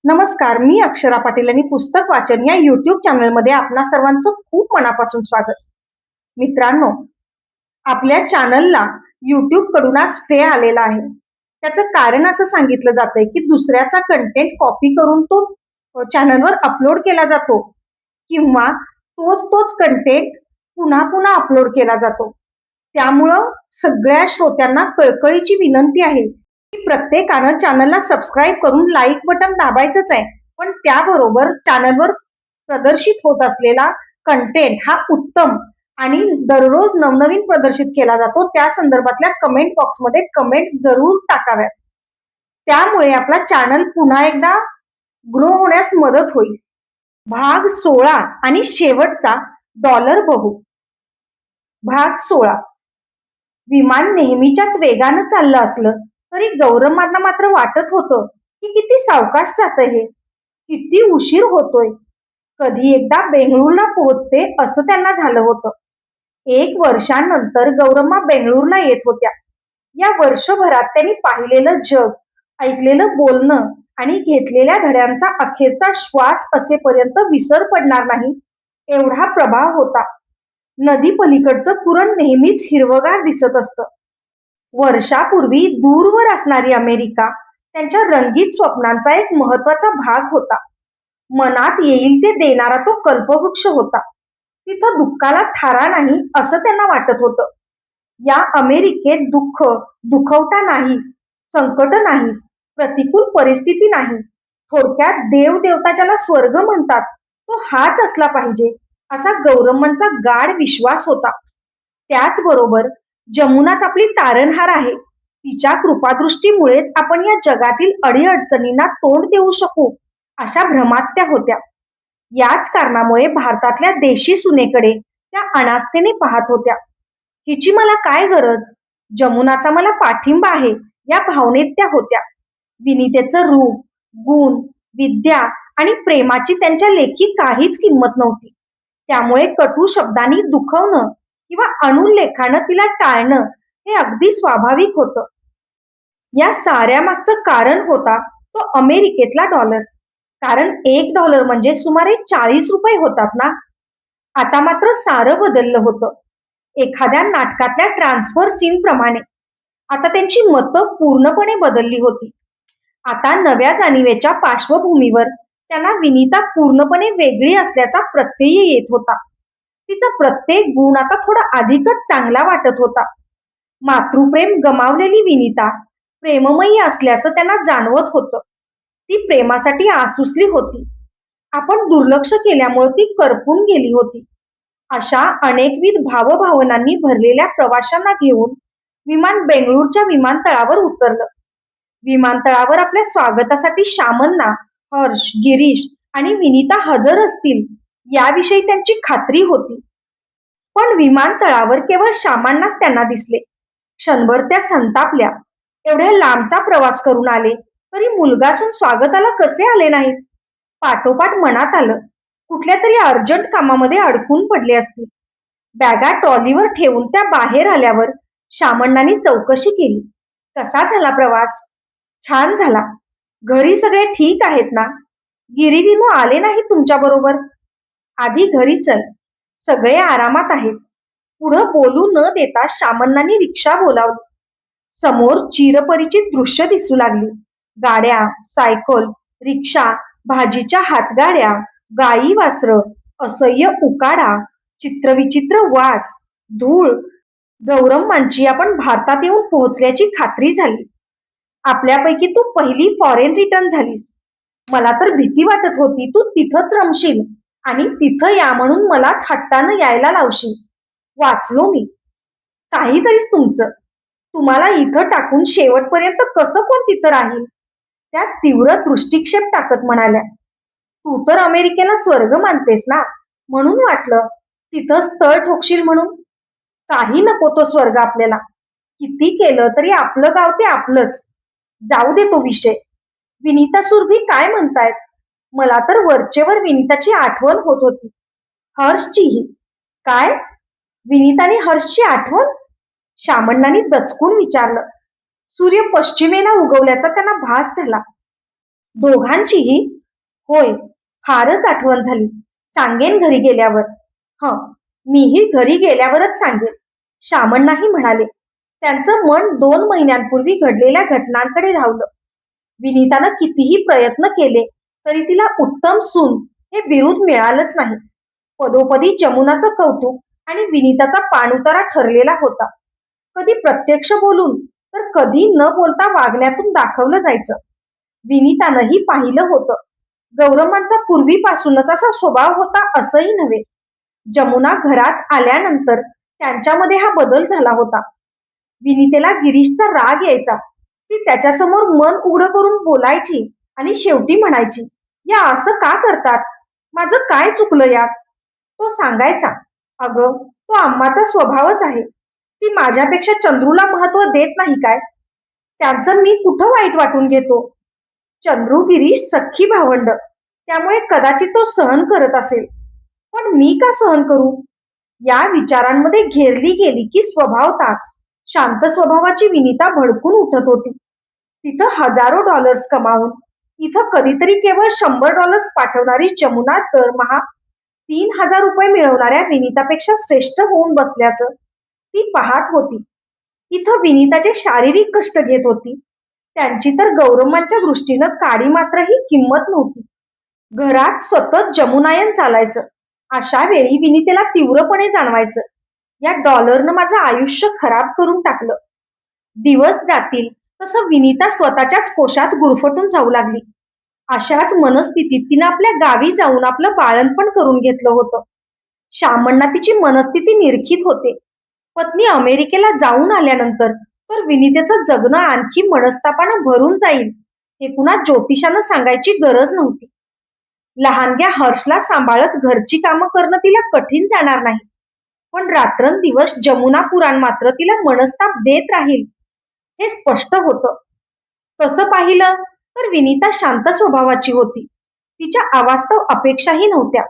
नमस्कार, मी अक्षरा पाटील आणि पुस्तक वाचन या युट्यूब चॅनलमध्ये आपणा सर्वांचं खूप मनापासून स्वागत. मित्रांनो, आपल्या चॅनलला युट्यूब कडून आज स्टे आलेला आहे. त्याचं कारण असं सांगितलं जातंय की दुसऱ्याचा कंटेंट कॉपी करून तो चॅनलवर अपलोड केला जातो किंवा तोच तोच कंटेंट पुन्हा पुन्हा अपलोड केला जातो. त्यामुळं सगळ्या श्रोत्यांना कळकळीची विनंती आहे की प्रत्येकानं चॅनलला सबस्क्राईब करून लाईक बटन दाबायचंच आहे, पण त्याबरोबर चॅनलवर प्रदर्शित होत असलेला कंटेंट हा उत्तम आणि दररोज नवनवीन प्रदर्शित केला जातो त्या संदर्भातल्या कमेंट बॉक्समध्ये कमेंट जरूर टाकाव्यात. त्यामुळे आपला चॅनल पुन्हा एकदा ग्रो होण्यास मदत होईल. भाग 16 आणि शेवटचा डॉलर बघू. भाग 16. विमान नेहमीच्याच वेगानं चाललं असलं तरी गौरम्मांना मात्र वाटत होतं की किती सावकाश जातंय हे, किती उशीर होतोय, कधी एकदा बेंगळुरूला पोहोचते असं त्यांना झालं होतं. 1 वर्षानंतर गौरम्मा बेंगळुरूला येत होत्या. या वर्षभरात त्यांनी पाहिलेलं जग, ऐकलेलं बोलणं आणि घेतलेल्या धड्यांचा अखेरचा श्वास असेपर्यंत विसर पडणार नाही एवढा प्रभाव होता. नदी पलीकडचं कुरण नेहमीच हिरवगार दिसत असतं. वर्षापूर्वी दूरवर असणारी अमेरिका त्यांच्या रंगीत स्वप्नांचा एक महत्वाचा भाग होता. मनात येईल ते देणारा तो कल्पवृक्ष होता. तिथं दुःखाला थारा नाही असं त्यांना वाटत होतं. या अमेरिकेत दुःख, दुखवटा नाही, संकट नाही, प्रतिकूल परिस्थिती नाही. थोडक्यात देव देवता ज्याला स्वर्ग म्हणतात तो हाच असला पाहिजे असा गौरम्मांचा गाढ विश्वास होता. त्याचबरोबर जमुनाच आपली तारणहार आहे. तिच्या कृपादृष्टीमुळेच आपण या जगातील अडीअडचणींना तोंड देऊ शकू अशा भ्रमात त्या होत्या. याच कारणामुळे भारतातल्या देशी सुनेकडे त्या अनास्थेने पाहत होत्या. हिची मला काय गरज, जमुनाचा मला पाठिंबा आहे या भावनेत त्या होत्या. विनितेचं रूप, गुण, विद्या आणि प्रेमाची त्यांच्या लेखी काहीच किंमत नव्हती. त्यामुळे कटू शब्दांनी दुखवणं किंवा अनुल्लेखानं तिला टाळणं हे अगदी स्वाभाविक होतं. या साऱ्या मागचं कारण होता तो अमेरिकेतला डॉलर. कारण $1 म्हणजे सुमारे 40 रुपये होतात ना. आता मात्र सारं बदललं होतं. एखाद्या नाटकातल्या ट्रान्सफर सीन प्रमाणे आता त्यांची मतं पूर्णपणे बदलली होती. आता नव्या जाणीवेच्या पार्श्वभूमीवर त्यांना विनिता पूर्णपणे वेगळी असल्याचा प्रत्यय येत होता. तिचा प्रत्येक गुण आता थोडा अधिकच चांगला वाटत होता. मातृप्रेम गमावलेली विनिता प्रेममयी असल्याचं त्यांना जाणवत होतं. ती प्रेमासाठी आसुसली होती. आपण दुर्लक्ष केल्यामुळे ती करपून गेली होती. अशा अनेकविध भावभावनांनी भरलेल्या प्रवाशांना घेऊन विमान बेंगळूरच्या विमानतळावर उतरलं. विमानतळावर आपल्या स्वागतासाठी शामन्ना, हर्ष, गिरीश आणि विनिता हजर असतील याविषयी त्यांची खात्री होती. पण विमानतळावर केवळ शामांनाच त्यांना दिसले. क्षणभर त्या संतापल्या. एवढ्या लांबचा प्रवास करून आले तरी मुलगासून स्वागताला कसे आले नाहीत. पाठोपाठ मनात आलं कुठल्या तरी अर्जंट कामामध्ये अडकून पडले असतील. बॅगा ट्रॉलीवर ठेवून त्या बाहेर आल्यावर शामण्णांनी चौकशी केली. कसा झाला प्रवास? छान झाला. घरी सगळे ठीक आहेत ना? गिरीविमू आले नाही तुमच्या बरोबर? आधी घरी चल, सगळे आरामात आहेत. पुढं बोलू न देता शामण्णांनी रिक्षा बोलावली. समोर चिरपरिचित दृश्य दिसू लागली. गाड्या, सायकल, रिक्षा, भाजीच्या हातगाड्या, गाई वासरं, असह्य उकाडा, चित्रविचित्र वास, धूळ. गौरम्मांची आपण भारतात येऊन पोहोचल्याची खात्री झाली. आपल्यापैकी तू पहिली फॉरेन रिटर्न झालीस. मला तर भीती वाटत होती तू तिथंच रमशील आणि तिथं या म्हणून मलाच हट्टानं यायला लावशील. वाचलो मी. काहीतरीच तुमचं. तुम्हाला इथं टाकून शेवटपर्यंत कसं कोण तिथं राहील? त्या तीव्र दृष्टिक्षेप टाकत म्हणाल्या. तू तर अमेरिकेला स्वर्ग मानतेस ना, म्हणून वाटलं तिथं स्थळ ठोकशील म्हणून. काही नको तो स्वर्ग आपल्याला. किती केलं तरी आपलं गाव ते आपलंच. जाऊ दे तो विषय. विनिता सुरभी काय म्हणतायत? मला तर वरचेवर विनिताची आठवण होत होती. हर्षचीही. काय? विनिताने हर्षची आठवण? शामण्णांनी दचकून विचारलं. सूर्य पश्चिमेला उगवल्याचा त्यांना भास झाला. दोघांचीही होय, फारच आठवण झाली. सांगेन घरी गेल्यावर. हं, मीही घरी गेल्यावरच सांगेन. श्यामण्णाही म्हणाले. त्यांचं मन 2 महिन्यांपूर्वी घडलेल्या घटनांकडे धावलं. विनीतानं कितीही प्रयत्न केले तरी तिला उत्तम सून हे बिरुद मिळालंच नाही. पदोपदी जमुनाचं कौतुक आणि विनीताचा पाणउतारा ठरलेला होता. कधी प्रत्यक्ष बोलून तर कधी न बोलता वागण्यातून दाखवलं जायचं. विनीतानंही पाहिलं होतं. गौरम्मांचा पूर्वीपासूनच असा स्वभाव होता असंही नव्हे. जमुना घरात आल्यानंतर त्यांच्यामध्ये हा बदल झाला होता. विनितेला गिरीशचा राग यायचा. ती त्याच्यासमोर मन उघडं करून बोलायची आणि शेवटी म्हणायची, या असं का करतात? माझं काय चुकलं यात? तो सांगायचा, अगं, तो अम्माचा स्वभावच आहे. ती माझ्यापेक्षा चंद्रूला महत्व देत नाही काय? त्यांचं मी कुठं वाईट वाटून घेतो? चंद्रू गिरीश सख्खी भावंड, त्यामुळे कदाचित तो सहन करत असेल. पण मी का सहन करू? या विचारांमध्ये घेरली गेली की स्वभावता शांत स्वभावाची विनिता भडकून उठत होती. तिथं हजारो डॉलर्स कमावून इथं कधीतरी केवळ $100 पाठवणारी जमुना दरमहा ₹3000 मिळवणाऱ्या विनितापेक्षा श्रेष्ठ होऊन बसल्याचं ती पाहत होती. इथं विनिताचे शारीरिक कष्ट घेत होती. त्यांची तर गौरम्मांच्या दृष्टीनं काडी मात्रही किंमत नव्हती. घरात सतत जमुनायन चालायचं. अशा वेळी विनितेला तीव्रपणे जाणवायचं, या डॉलरनं माझं आयुष्य खराब करून टाकलं. दिवस जातील तसं विनिता स्वतःच्याच कोशात गुरफटून जाऊ लागली. अशाच मनस्थितीत तिनं आपल्या गावी जाऊन आपलं बाळंतपण करून घेतलं होतं. श्यामण्णा तिची मनस्थिती निरखीत होते. पत्नी अमेरिकेला जाऊन आल्यानंतर तर विनितेचं जगणं आणखी मनस्तापानं भरून जाईल हे कुणा ज्योतिषानं सांगायची गरज नव्हती. लहानग्या हर्षला सांभाळत घरची कामं करणं तिला कठीण जाणार नाही. पण रात्रंदिवस जमुनापुराण मात्र तिला मनस्ताप देत राहील हे स्पष्ट होतं. तसं पाहिलं तर विनिता शांत स्वभावाची होती. तिच्या अवास्तव अपेक्षाही नव्हत्या.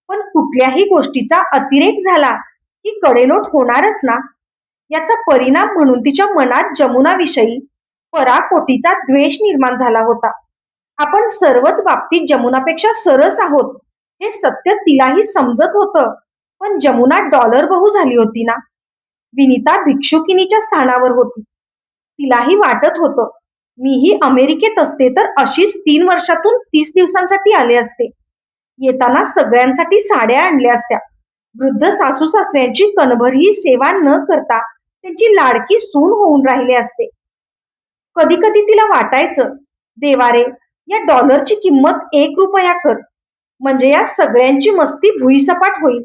पण कुठल्याही गोष्टीचा अतिरेक झाला की कडेलोट होणारच ना. याचा परिणाम म्हणून तिच्या मनात जमुनाविषयी पराकोटीचा द्वेष निर्माण झाला होता. आपण सर्वच बाबतीत जमुनापेक्षा सरस आहोत हे सत्य तिलाही समजत होतं. पण जमुना डॉलर बहू झाली होती ना. विनिता भिक्षुकिनीच्या स्थानावर होती. तिलाही वाटत होतं, मीही अमेरिकेत असते तर अशीच 3 वर्षातून 30 दिवसांसाठी आले असते. येताना सगळ्यांसाठी साड्या आणल्या असत्या. वृद्ध सासू सासऱ्यांची कणभरही सेवा न करता त्यांची लाडकी सून होऊन राहिले असते. कधी कधी तिला वाटायचं, देवारे, या डॉलरची किंमत ₹1 कर, म्हणजे या सगळ्यांची मस्ती भुईसपाट होईल.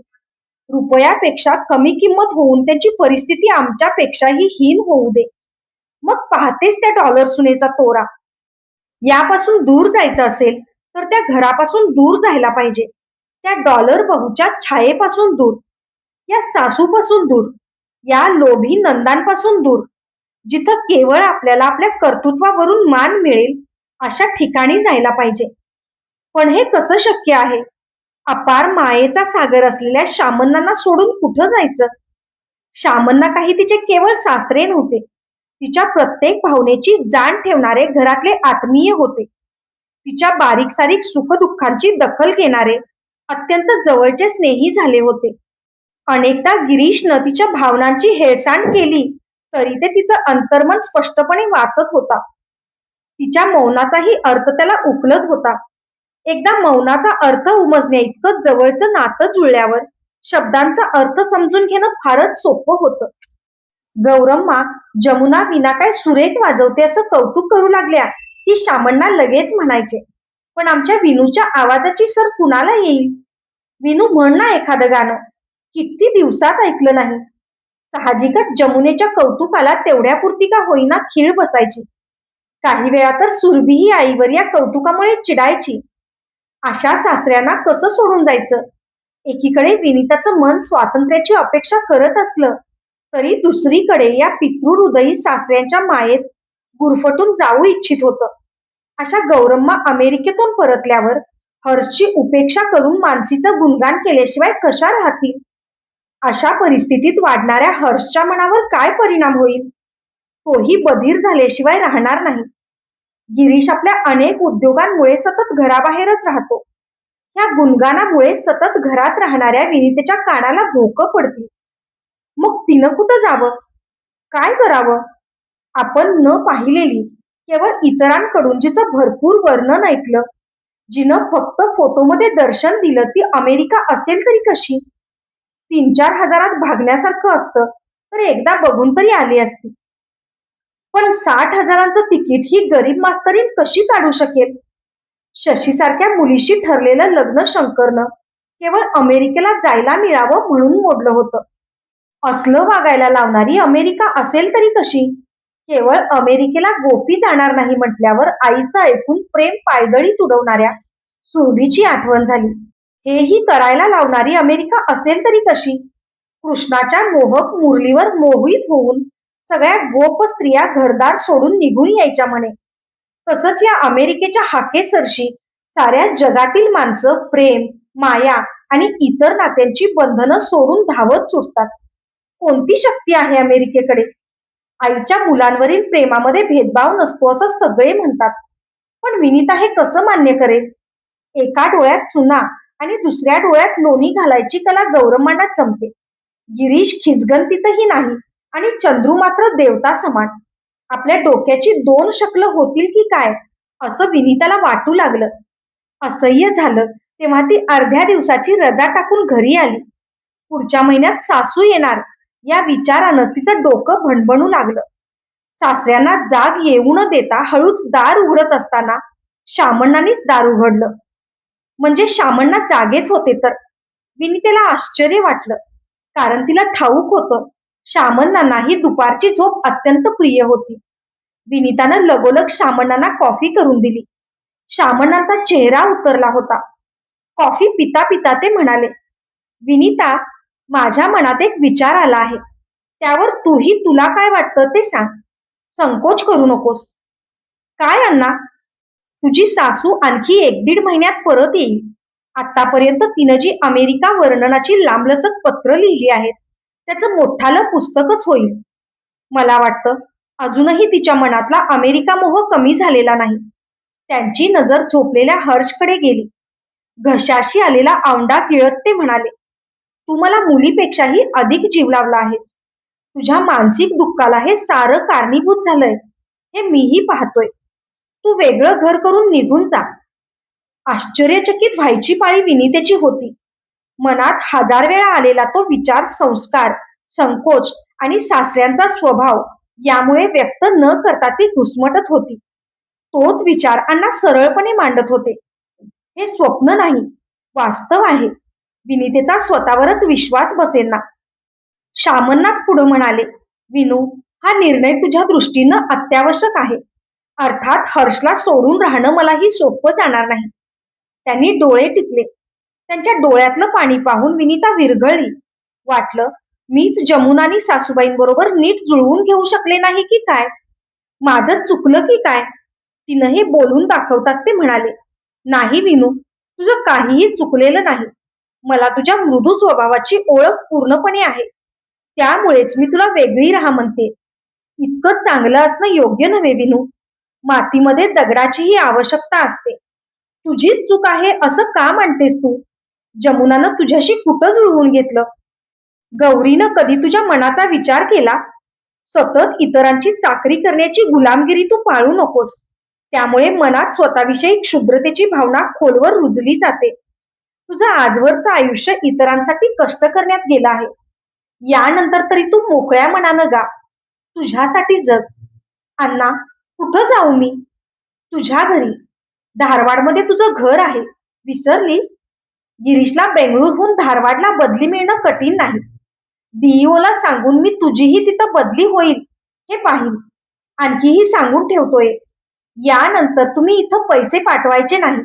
रुपयापेक्षा कमी किंमत होऊन त्यांची परिस्थिती आमच्यापेक्षाही हीन होऊ दे. मग पाहतेच त्या डॉलर सुनेचा तोरा. यापासून दूर जायचं असेल तर त्या घरापासून दूर जायला पाहिजे. त्या डॉलर बहूच्या छायेपासून दूर, या सासूपासून दूर, या लोभी नंदांपासून दूर, जिथं केवळ आपल्याला आपल्या कर्तृत्वावरून मान मिळेल अशा ठिकाणी जायला पाहिजे. पण हे कसं शक्य आहे? अपार मायेचा सागर असलेल्या श्यामण्णांना सोडून कुठं जायचं? श्यामण्णा काही तिचे केवळ सासरे नव्हते. तिच्या प्रत्येक भावनेची जाण ठेवणारे घरातले आत्मीय होते. तिच्या बारीक सारीक सुखदुःखांची दखल घेणारे अत्यंत जवळचे स्नेही झाले होते. अनेकदा गिरीशनं तिच्या भावनांची हेळसांड केली तरी ते तिचं अंतर्मन स्पष्टपणे वाचत होता. तिच्या मौनाचाही अर्थ त्याला उकलत होता. एकदा मौनाचा अर्थ उमजण्या इतकं जवळचं नातं जुळल्यावर शब्दांचा अर्थ समजून घेणं फारच सोपं होतं. गौरम्मा जमुना विना काय सुरेख वाजवते असं कौतुक करू लागल्या की श्यामण्णा लगेच म्हणायचे, पण आमच्या विनूच्या आवाजाची सर कुणाला येईल? विनू म्हण ना एखादं गाणं. किती दिवसात ऐकलं नाही. साहजिकच जमुनेच्या कौतुकाला तेवढ्यापुरती का होईना खीळ बसायची. काही वेळा तर सुरभीही आईवर या कौतुकामुळे चिडायची. अशा सासऱ्यांना कसं सोडून जायचं? एकीकडे विनिताचं मन स्वातंत्र्याची अपेक्षा करत असलं तरी दुसरीकडे या पितृहृदयी सासऱ्यांच्या मायेत गुरफटून जाऊ इच्छित होतं. अशा गौरम्मा अमेरिकेतून परतल्यावर हर्षची उपेक्षा करून मानसीचं गुणगान केल्याशिवाय कशा राहतील? अशा परिस्थितीत वाढणाऱ्या हर्षच्या मनावर काय परिणाम होईल? तोही बधीर झाल्याशिवाय राहणार नाही. गिरीश आपल्या अनेक उद्योगांमुळे सतत घराबाहेरच राहतो. ह्या गुणगानामुळे सतत घरात राहणाऱ्या विनितेच्या कानाला भोकं पडतील. मग तिनं कुठं जावं? काय करावं? आपण न पाहिलेली, केवळ इतरांकडून जिचं भरपूर वर्णन ऐकलं, जिनं फक्त फोटोमध्ये दर्शन दिलं ती अमेरिका असेल तरी कशी? 3-4 हजारात भागण्यासारखं असतं तर एकदा बघून तरी आली असती. पण 60,000चं तिकीट ही गरीब मास्तरीण कशी काढू शकेल? शशीसारख्या मुलीशी ठरलेलं लग्न शंकरनं केवळ अमेरिकेला जायला मिळावं म्हणून मोडलं होतं. असलं वागायला लावणारी अमेरिका असेल तरी कशी? केवळ अमेरिकेला गोपी जाणार नाही म्हटल्यावर आईचं ऐकून प्रेम पायदळी तुडवणाऱ्या सुरभीची आठवण झाली. हेही करायला लावणारी अमेरिका असेल तरी कशी? कृष्णाच्या मोहक मुरलीवर मोहित होऊन सगळ्या गोप स्त्रिया घरदार सोडून निघून यायच्या म्हणे. तसंच या अमेरिकेच्या हाकेसरशी साऱ्या जगातील माणसं प्रेम, माया आणि इतर नात्यांची बंधनं सोडून धावत सुटतात. कोणती शक्ती आहे अमेरिकेकडे? आईच्या मुलांवरील प्रेमामध्ये भेदभाव नसतो असं सगळे म्हणतात. पण विनिता हे कसं मान्य करेल? एका डोळ्यात चुना आणि दुसऱ्या डोळ्यात लोणी घालायची कला गौरम्मांना जमते. गिरीश खिजगंतीतही नाही आणि चंद्रू मात्र देवता समान. आपल्या डोक्याची 2 शकलं होतील की काय असं विनिताला वाटू लागलं. असह्य झालं तेव्हा ती अर्ध्या दिवसाची रजा टाकून घरी आली. पुढच्या महिन्यात सासू येणार या विचारानं तिचं डोकं भणभणू लागलं. सासऱ्यांना जाग येऊ न देता हळूच दार उघडत असताना शामण्णानीच दार उघडलं. म्हणजे शामण्णा जागेच होते तर. विनितेला आश्चर्य वाटलं, कारण तिला ठाऊक होतं शामण्णांना ही दुपारची झोप अत्यंत प्रिय होती. विनितानं लगोलग शामण्णांना कॉफी करून दिली. शामण्णांचा चेहरा उतरला होता. कॉफी पिता पिता ते म्हणाले, विनिता, माझ्या मनात एक विचार आला आहे. त्यावर तूही तुला काय वाटतं ते सांग. संकोच करू नकोस. काय अण्णा? तुझी सासू आणखी 1-1.5 महिन्यात परत येईल. आतापर्यंत तिनं जी अमेरिका वर्णनाची लांबलचक पत्र लिहिली आहेत त्याचं मोठालं पुस्तकच होईल. मला वाटतं अजूनही तिच्या मनातला अमेरिका मोह कमी झालेला नाही. त्यांची नजर झोपलेल्या हर्षकडे गेली. घशाशी आलेला आवंडा गिळत ते म्हणाले, तू मला मुलीपेक्षाही अधिक जीव लावला आहेस. तुझ्या मानसिक दुःखाला हे सारं कारणीभूत झालंय हे मीही पाहतोय. तू वेगळं घर करून निघून जा. आश्चर्यचकित व्हायची पाळी विनितेची होती. मनात 1000 वेळा आलेला तो विचार, संस्कार, संकोच आणि सासऱ्यांचा स्वभाव यामुळे व्यक्त न करता ती घुसमटत होती. तोच विचार अण्णा सरळपणे मांडत होते. हे स्वप्न नाही, वास्तव आहे. विनितेचा स्वतःवरच विश्वास बसेना. शामण्णाच पुढे म्हणाले, विनू, हा निर्णय तुझ्या दृष्टीनं अत्यावश्यक आहे. अर्थात हर्षला सोडून राहणं मलाही सोपं जाणार नाही. त्यांनी डोळे टिपले. त्यांच्या डोळ्यातलं पाणी पाहून विनिता विरघळली. वाटलं मीच जमुनानी सासूबाईंबरोबर नीट जुळवून घेऊ शकले नाही की काय? माझं चुकलं की काय? तिनं हे बोलून दाखवताच ते म्हणाले, नाही विनू, तुझं काहीही चुकलेलं नाही. मला तुझ्या मृदू स्वभावाची ओळख पूर्णपणे आहे. त्यामुळेच मी तुला वेगळी राहा म्हणते. इतकं चांगलं असणं योग्य नव्हे विनू. मातीमध्ये दगडाचीही आवश्यकता असते. तुझीच चूक आहे असं का मानतेस तू? जमुनानं तुझ्याशी कुठं जुळवून घेतलं? गौरीनं कधी तुझ्या मनाचा विचार केला? सतत इतरांची चाकरी करण्याची गुलामगिरी तू पाळू नकोस. त्यामुळे मनात स्वतःविषयी क्षुद्रतेची भावना खोलवर रुजली जाते. तुझं आजवरचं आयुष्य इतरांसाठी कष्ट करण्यात गेलं आहे. यानंतर तरी तू मोकळ्या मनानं गा. तुझ्यासाठी जग. अण्णा, कुठं जाऊ मी? तुझ्या घरी. धारवाडमध्ये तुझं घर आहे. विसरलीस? गिरीशला बेंगळूरहून धारवाडला बदली मिळणं कठीण नाही. डीईओला सांगून मी तुझीही तिथं बदली होईल हे पाहीन. आणखीही सांगून ठेवतोय, यानंतर तुम्ही इथं पैसे पाठवायचे नाही.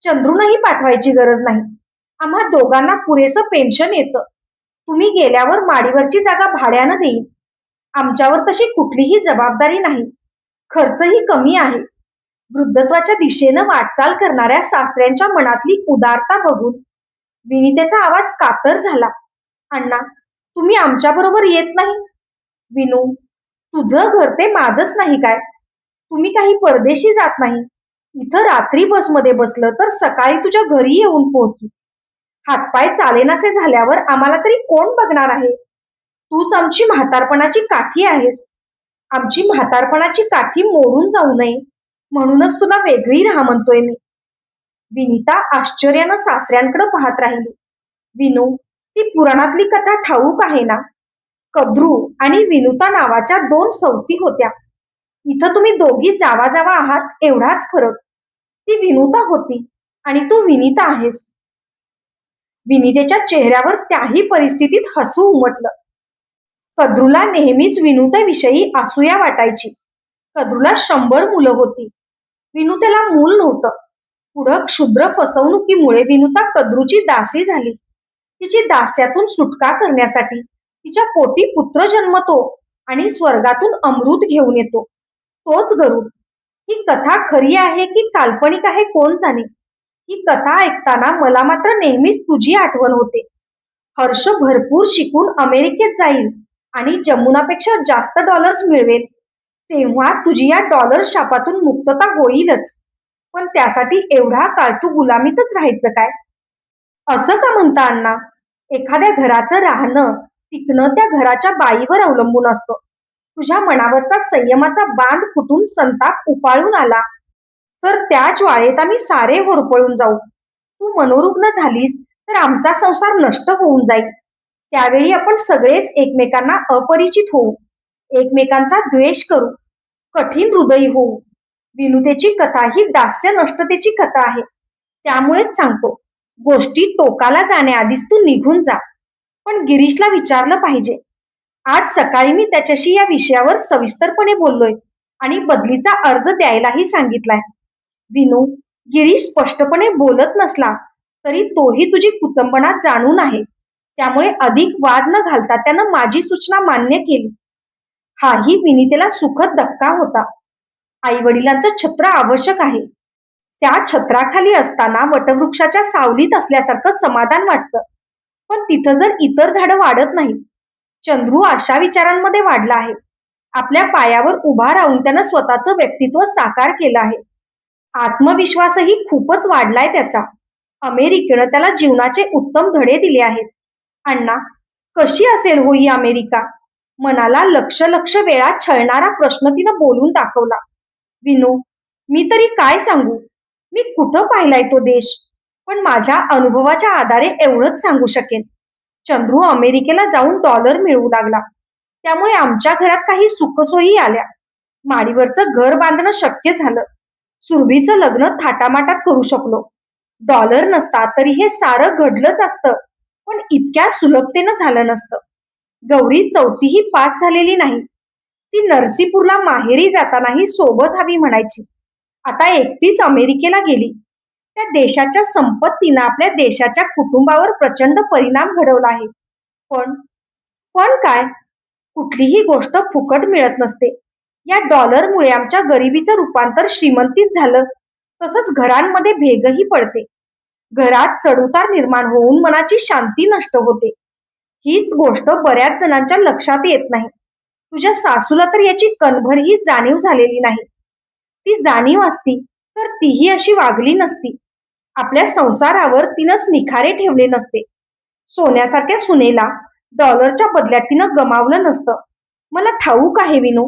चंद्रूनही पाठवायची गरज नाही. आम्हा दोघांना पुरेसं पेन्शन येतं. तुम्ही गेल्यावर माडीवरची जागा भाड्यानं देईन. आमच्यावर तशी कुठलीही जबाबदारी नाही. खर्चही कमी आहे. वृद्धत्वाच्या दिशेनं वाटचाल करणाऱ्या सासऱ्यांच्या मनातली उदारता बघून विनितेचा आवाज कातर झाला. अण्णा, तुम्ही आमच्या बरोबर येत नाही? विनू, तुझं घर ते माझंच नाही काय? तुम्ही काही परदेशी जात नाही. इथं रात्री बसमध्ये बसलं तर सकाळी तुझ्या घरी येऊन पोहोचू. हातपाय चालेनासे झाल्यावर आम्हाला तरी कोण बघणार आहे? तूच आमची म्हातारपणाची काठी आहेस. आमची म्हातारपणाची काठी मोडून जाऊ नये म्हणूनच तुला वेगळी राहा म्हणतोय मी. विनिता आश्चर्यानं सासऱ्यांकडे पाहत राहिली. विनू, ती पुराणातली कथा ठाऊक आहे ना? कद्रू आणि विनुता नावाच्या दोन सवती होत्या. इथं तुम्ही दोघी जावा जावा आहात एवढाच फरक. ती विनुता होती आणि तू विनिता आहेस. विनितेच्या चेहऱ्यावर त्याही परिस्थितीत हसू उमटलं. कद्रूला नेहमीच विनुतेविषयी असूया वाटायची. कद्रूला 100 मुलं होती. विनुतेला मूल नव्हतं. पुढं क्षुद्र फसवणुकीमुळे विनुता कद्रूची दासी झाली. तिची दास्यातून सुटका करण्यासाठी तिच्या पोटी पुत्र जन्मतो आणि स्वर्गातून अमृत घेऊन येतो. तोच गरुड. ही कथा खरी आहे की काल्पनिक आहे कोण जाणे. ही कथा ऐकताना मला मात्र नेहमीच तुझी आठवण होते. हर्ष भरपूर शिकून अमेरिकेत जाईल आणि जमुनापेक्षा जास्त डॉलर्स मिळवेल, तेव्हा तुझी या डॉलर शापातून मुक्तता होईलच. पण त्यासाठी एवढा काळ तू गुलामीतच राहायचं काय? असं का म्हणता अण्णा? एखाद्या घराचं राहणं, टिकणं त्या घराच्या बाईवर अवलंबून असतं. तुझ्या मनावरचा संयमाचा बांध फुटून संताप उफाळून आला तर त्या ज्वाळेत आम्ही सारे होरपळून जाऊ. तू मनोरुग्ण झालीस तर आमचा संसार नष्ट होऊन जाईल. त्यावेळी आपण सगळेच एकमेकांना अपरिचित होऊ, एकमेकांचा द्वेष करू, कठीण हृदयी होऊ. विनुतेची कथा ही दास्य नष्टतेची कथा आहे. त्यामुळेच सांगतो, गोष्टी टोकाला जाण्याआधीच तू निघून जा. पण गिरीशला विचारलं पाहिजे. आज सकाळी मी त्याच्याशी या विषयावर सविस्तरपणे बोललोय आणि बदलीचा अर्ज द्यायलाही सांगितलाय. विनू, गिरीश स्पष्टपणे बोलत नसला तरी तोही तुझी कुचंबणा जाणून आहे. त्यामुळे अधिक वाद न घालता त्यानं माझी सूचना मान्य केली. हाही विनितेला सुखद धक्का होता. आई वडिलांचं छत्र आवश्यक आहे. त्या छत्राखाली असताना वटवृक्षाच्या सावलीत असल्यासारखं समाधान वाटतं. पण तिथं जर इतर झाडं वाढत नाहीत. चंद्रू अशा विचारांमध्ये वाढला आहे. आपल्या पायावर उभा राहून त्यानं स्वतःचं व्यक्तित्व साकार केलं आहे. आत्मविश्वासही खूपच वाढलाय त्याचा. अमेरिकेनं त्याला जीवनाचे उत्तम धडे दिले आहेत. अण्णा, कशी असेल हो ही अमेरिका? मनाला लक्ष लक्ष वेळा छळणारा प्रश्न तिनं बोलून दाखवला. विनू, मी तरी काय सांगू? मी कुठं पाहिलाय तो देश? पण माझ्या अनुभवाच्या आधारे एवढंच सांगू शकेन. चंद्रू अमेरिकेला जाऊन डॉलर मिळवू लागला. त्यामुळे आमच्या घरात काही सुखसोयी आल्या. माडीवरचं घर बांधणं शक्य झालं. सुरभीचं लग्न थाटामाटात करू शकलो. डॉलर नसता तरी हे सारं घडलंच असतं, पण इतक्या सुलभतेनं झालं नसतं. गौरी 4थीही पास झालेली नाही. ती नरसीपूरला माहेरी जातानाही सोबत हवी म्हणायची. आता एकटीच अमेरिकेला गेली. त्या देशाच्या संपत्तीनं आपल्या देशाच्या कुटुंबावर प्रचंड परिणाम घडवला आहे. पण पण काय? कुठलीही गोष्ट फुकट मिळत नसते. या डॉलरमुळे आमच्या गरिबीचं रूपांतर श्रीमंतीत झालं. तसंच घरांमध्ये भेगही पडते. घरात चढउतार निर्माण होऊन मनाची शांती नष्ट होते. हीच गोष्ट बऱ्याच जणांच्या लक्षात येत नाही. तुझ्या सासूला तर याची कणभरही जाणीव झालेली नाही. ती जाणीव असती तर तीही अशी वागली नसती. आपल्या संसारावर तिनंच निखारे ठेवले नसते. सोन्यासारख्या सुनेला डॉलरच्या बदल्यात तिनं गमावलं नसतं. मला ठाऊक आहे विनू,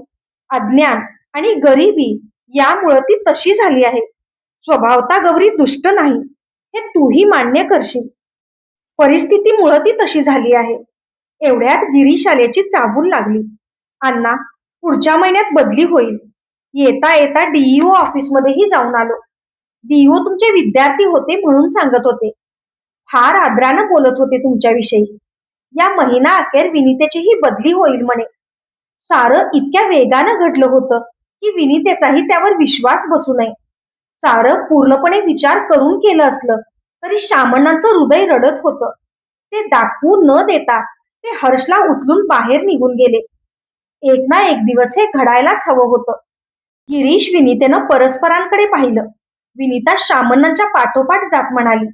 अज्ञान आणि गरिबी यामुळं ती तशी झाली आहे. स्वभावता गौरी दुष्ट नाही, हे तूही मान्य करशील. परिस्थितीमुळं ती तशी झाली आहे. एवढ्यात गिरीश आल्याची चाहूल लागली. अण्णा, पुढच्या महिन्यात बदली होईल. येता येता डीईओ ऑफिसमध्येही जाऊन आलो. डीईओ तुमचे विद्यार्थी होते म्हणून सांगत होते. फार आदरानं बोलत होते तुमच्याविषयी. या महिना अखेर विनितेचीही बदली होईल म्हणे. सारं इतक्या वेगानं घडलं होतं की विनितेचाही त्यावर विश्वास बसू नये. सारं पूर्णपणे विचार करून केलं असलं तरी शामण्णांचं हृदय रडत होतं. ते दाखवू न देता ते हर्षला उचलून बाहेर निघून गेले. एक ना एक दिवस हे घडायलाच हवं होतं. गिरीश विनितेनं परस्परांकडे पाहिलं. विनिता शामण्णांच्या पाठोपाठ जात म्हणाली,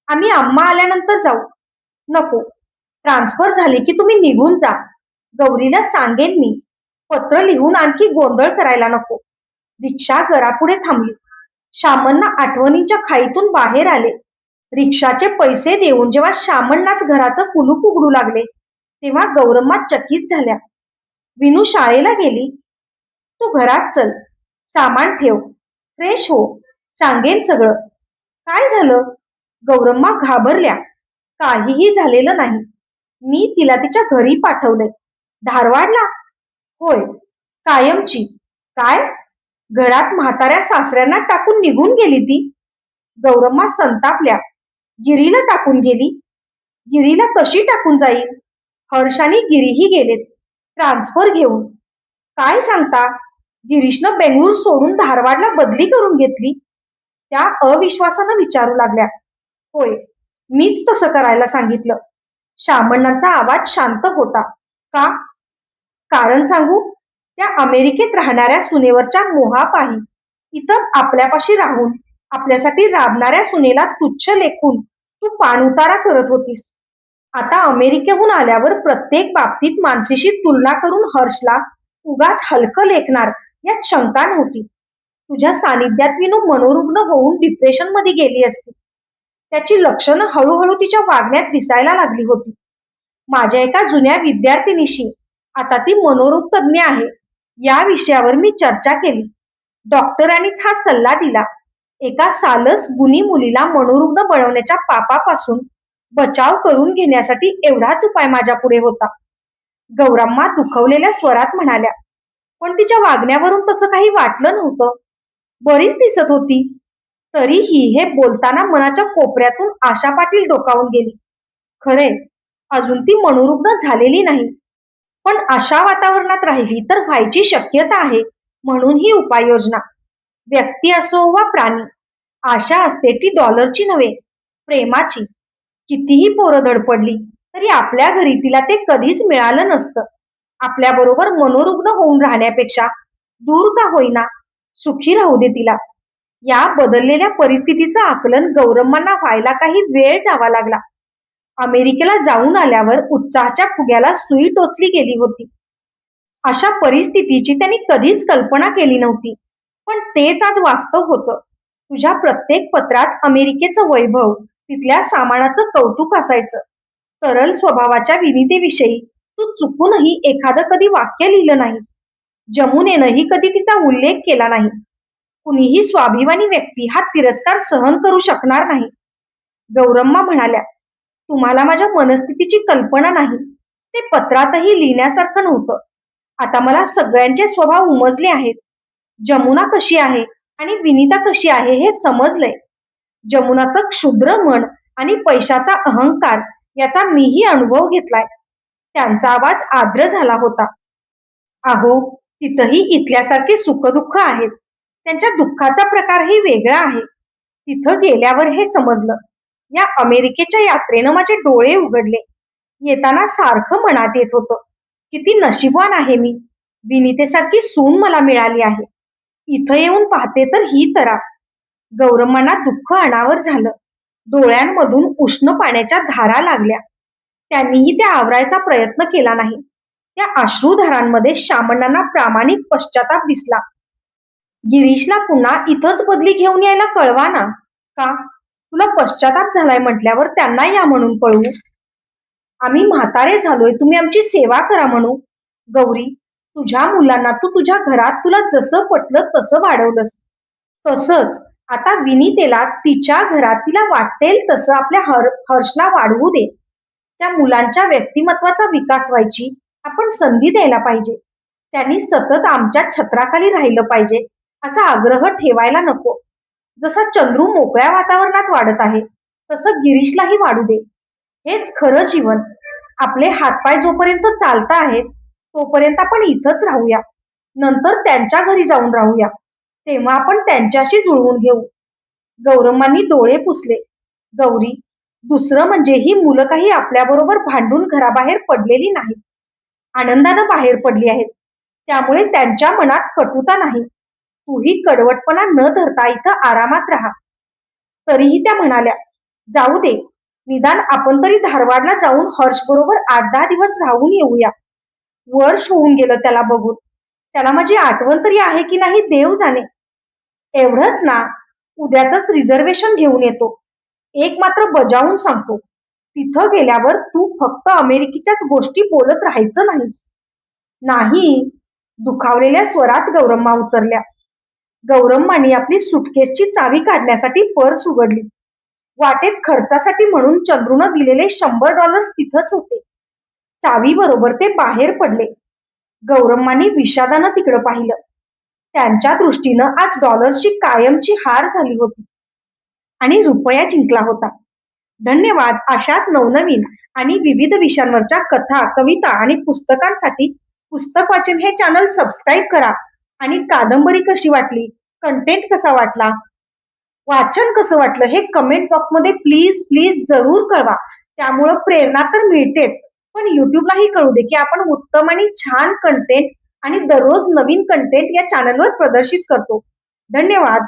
आम्ही अम्मा आल्यानंतर जाऊ. नको, ट्रान्सफर झाली की तुम्ही निघून जा. गौरीला सांगेन मी. पत्र लिहून आणखी गोंधळ करायला नको. रिक्षा घरापुढे थांबली. श्यामण्णा आठवणींच्या खाईतून बाहेर आले. रिक्षाचे पैसे देऊन जेव्हा श्यामण्णाच घराचं कुलूप उघडू लागले तेव्हा गौरम्मा चकित झाल्या. विनू शाळेला गेली. तू घरात चल, सामान ठेव, फ्रेश हो, सांगेन सगळं. काय झालं? गौरम्मा घाबरल्या. काहीही झालेलं नाही. मी तिला तिच्या घरी पाठवलंय. धारवाडला? होय, कायमची. काय? घरात म्हाताऱ्या सासऱ्यांना टाकून निघून गेली ती? गौरम्मा संतापल्या. गिरीला टाकून गेली? गिरीला कशी टाकून जाईल? हर्ष आणि गिरीही गेलेत ट्रान्सफर घेऊन. काय सांगता? गिरीशनं बेंगळूर सोडून धारवाडला बदली करून घेतली? त्या अविश्वासानं विचारू लागल्या. होय, मीच तसं करायला सांगितलं. श्यामण्णाचा आवाज शांत होता. का? कारण सांगू? त्या अमेरिकेत राहणाऱ्या सुनेवरच्या मोहापायी इथं आपल्यापाशी राहून आपल्यासाठी राबणाऱ्या सुनेला तुच्छ लेखून तू पाणउतारा करत होतीस. आता अमेरिकेहून आल्यावर प्रत्येक बाबतीत मानसीशी तुलना करून हर्षला उगाच हलकं लेखणार यात शंका नव्हती. तुझ्या सानिध्यात विनू मनोरुग्ण होऊन डिप्रेशन मध्ये गेली असती. त्याची लक्षणं हळूहळू तिच्या वागण्यात दिसायला लागली होती. माझ्या एका जुन्या विद्यार्थिनीशी, आता ती मनोरोग तज्ञ आहे, या विषयावर मी चर्चा केली. डॉक्टरांनीच हा सल्ला दिला. एका सालस गुणी मुलीला मनोरुग्ण बनवण्याच्या पापापासून बचाव करून घेण्यासाठी एवढाच उपाय माझ्या पुढे होता. गौरम्मा दुखवलेल्या स्वरात म्हणाल्या. पण तिच्या वागण्यावरून तसं काही वाटलं नव्हतं. बरीच दिसत होती. तरीही हे बोलताना मनाच्या कोपऱ्यातून आशा पाटील डोकावून गेली. खरे, अजून ती मनोरुग्ण झालेली नाही, पण अशा वातावरणात राहिली तर व्हायची शक्यता आहे. म्हणून ही उपाययोजना. व्यक्ती असो वा प्राणी, आशा असते ती डॉलरची नव्हे, प्रेमाची. कितीही पोरं धडपडली तरी आपल्या घरी तिला ते कधीच मिळालं नसतं. आपल्याबरोबर मनोरुग्ण होऊन राहण्यापेक्षा दूर का होईना सुखी राहू दे तिला. या बदललेल्या परिस्थितीचं आकलन गौरम्मांना व्हायला काही वेळ जावा लागला. अमेरिकेला जाऊन आल्यावर उत्साहाच्या फुग्याला सुई टोचली गेली होती. अशा परिस्थितीची त्यांनी कधीच कल्पना केली नव्हती. पण तेच आज वास्तव होतं. तुझ्या प्रत्येक पत्रात अमेरिकेचं वैभव, तिथल्या सामानाचं कौतुक असायचं. सरळ स्वभावाच्या विनीतेविषयी तू चुकूनही एखादं कधी वाक्य लिहिलं नाहीस. जमुनेनंही कधी तिचा उल्लेख केला नाही. कुणीही स्वाभिमानी व्यक्ती हा तिरस्कार सहन करू शकणार नाही. गौरम्मा म्हणाल्या. तुम्हाला माझ्या मनस्थितीची कल्पना नाही. ते पत्रातही लिहिण्यासारखं नव्हतं. आता मला सगळ्यांचे स्वभाव उमजले आहेत. जमुना कशी आहे आणि विनीता कशी आहे हे समजलंय. जमुनाचं क्षुद्र मन आणि पैशाचा अहंकार याचा मीही अनुभव घेतलाय. त्यांचा आवाज आर्द्र झाला होता. अहो, तिथंही इथल्यासारखे सुखदुःख आहेत. त्यांच्या दुःखाचा प्रकारही वेगळा आहे. तिथं गेल्यावर हे समजलं. या अमेरिकेच्या यात्रेनं माझे डोळे उघडले. येताना सारखं मनात येत होतं, किती नशीबवान आहे मी. विनीतेसारखी सून मला मिळाली आहे. इथं येऊन पाहते तर ही तरा. गौरम्मांना दुःख अनावर झालं. डोळ्यांमधून उष्ण पाण्याच्या धारा लागल्या. त्यांनीही त्या आवरायचा प्रयत्न केला नाही. त्या अश्रुधारांमध्ये श्यामण्णांना प्रामाणिक पश्चाताप दिसला. गिरीशला पुन्हा इथंच बदली घेऊन यायला कळवा ना. का? तुला पश्चाताप झालाय म्हटल्यावर त्यांना या म्हणून कळवू? आम्ही म्हातारे झालोय, तुम्ही आमची सेवा करा म्हणू. गौरी, तुझ्या मुलांना तू तुझ्या घरात तुला जसं पटलं तसं वाढवलंस. तसंच आता विनीतेला तिच्या घरात तिला वाटेल तसं आपल्या हर्षला वाढवू दे. त्या मुलांच्या व्यक्तिमत्वाचा विकास व्हायची आपण संधी द्यायला पाहिजे. त्यांनी सतत आमच्या छत्राखाली राहिलं पाहिजे असा आग्रह ठेवायला नको. जसा चंद्रू मोकळ्या वातावरणात वाढत आहे तसं गिरीशलाही वाढू दे. हेच खरं जीवन. आपले हातपाय जोपर्यंत चालता आहेत तोपर्यंत आपण इथंच राहूया. नंतर त्यांच्या घरी जाऊन राहूया. तेव्हा आपण त्यांच्याशी जुळवून घेऊ. गौरम्मांनी डोळे पुसले. गौरी, दुसरं म्हणजे ही मुलं काही आपल्याबरोबर भांडून घराबाहेर पडलेली नाहीत. आनंदानं बाहेर पडली आहेत. त्यामुळे त्यांच्या मनात कटुता नाही. तूही कडवटपणा न धरता इथं आरामात राहा. तरीही त्या म्हणाल्या, जाऊ दे, निदान आपण तरी धारवाडला जाऊन हर्ष बरोबर 8-10 दिवस राहून येऊया. वर्ष होऊन गेलं त्याला बघून. त्याला माझी आठवण तरी आहे की नाही देव जाणे. एवढंच ना, उद्यातच रिझर्वेशन घेऊन येतो. एक मात्र बजावून सांगतो, तिथं गेल्यावर तू फक्त अमेरिकेच्याच गोष्टी बोलत राहायचं नाहीस. नाही, दुखावलेल्या स्वरात गौरम्मा उतरल्या. गौरम्माने आपली सुटकेसची चावी काढण्यासाठी पर्स उघडली. वाटेत खर्चासाठी म्हणून चंद्रूनं दिलेले $100 तिथंच होते. चावी बरोबर ते बाहेर पडले. गौरम्मानी विषादानं तिकडं पाहिलं. त्यांच्या दृष्टीनं आज डॉलर्सची कायमची हार झाली होती आणि रुपया जिंकला होता. धन्यवाद. अशाच नवनवीन आणि विविध विषयांवरच्या कथा, कविता आणि पुस्तकांसाठी पुस्तक वाचन हे चॅनल सबस्क्राईब करा. आणि कादंबरी कशी वाटली, कंटेंट कसा वाटला, वाचन कसं वाटलं हे कमेंट बॉक्समध्ये प्लीज प्लीज जरूर कळवा. त्यामुळं प्रेरणा तर मिळतेच, पण युट्यूबलाही कळू दे की आपण उत्तम आणि छान कंटेंट आणि दररोज नवीन कंटेंट या चॅनलवर प्रदर्शित करतो. धन्यवाद.